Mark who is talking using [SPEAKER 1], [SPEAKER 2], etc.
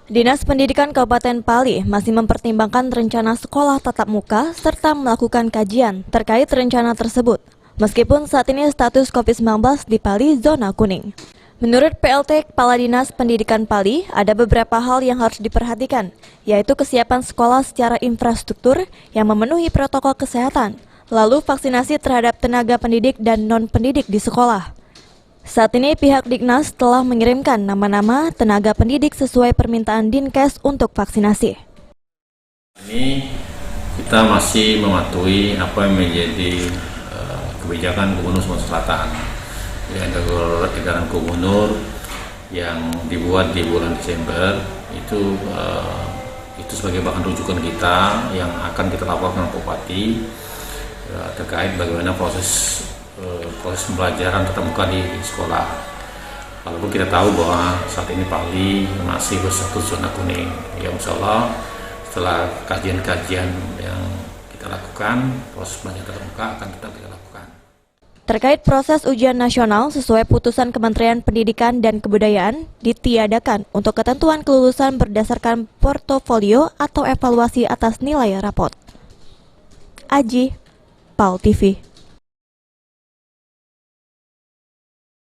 [SPEAKER 1] Dinas Pendidikan Kabupaten Pali masih mempertimbangkan rencana sekolah tatap muka serta melakukan kajian terkait rencana tersebut. Meskipun saat ini status COVID-19 di Pali zona kuning. Menurut PLT Kepala Dinas Pendidikan Pali, ada beberapa hal yang harus diperhatikan, yaitu kesiapan sekolah secara infrastruktur yang memenuhi protokol kesehatan, lalu vaksinasi terhadap tenaga pendidik dan non-pendidik di sekolah. Saat ini pihak Dignas telah mengirimkan nama-nama tenaga pendidik sesuai permintaan Dinkes untuk vaksinasi.
[SPEAKER 2] Ini kita masih mematuhi apa yang menjadi kebijakan Gubernur Sumatera Selatan. Ada edaran Gubernur yang dibuat di bulan Desember itu sebagai bahan rujukan kita yang akan kita laporkan ke Bupati terkait bagaimana proses pembelajaran tatap muka di sekolah. Walaupun kita tahu bahwa saat ini Pali masih berstatus zona kuning. Ya, insya Allah setelah kajian-kajian yang kita lakukan, proses belajar tatap muka akan tetap kita lakukan.
[SPEAKER 1] Terkait proses ujian nasional sesuai putusan Kementerian Pendidikan dan Kebudayaan ditiadakan untuk ketentuan kelulusan berdasarkan portofolio atau evaluasi atas nilai rapot. Aji, PAL TV.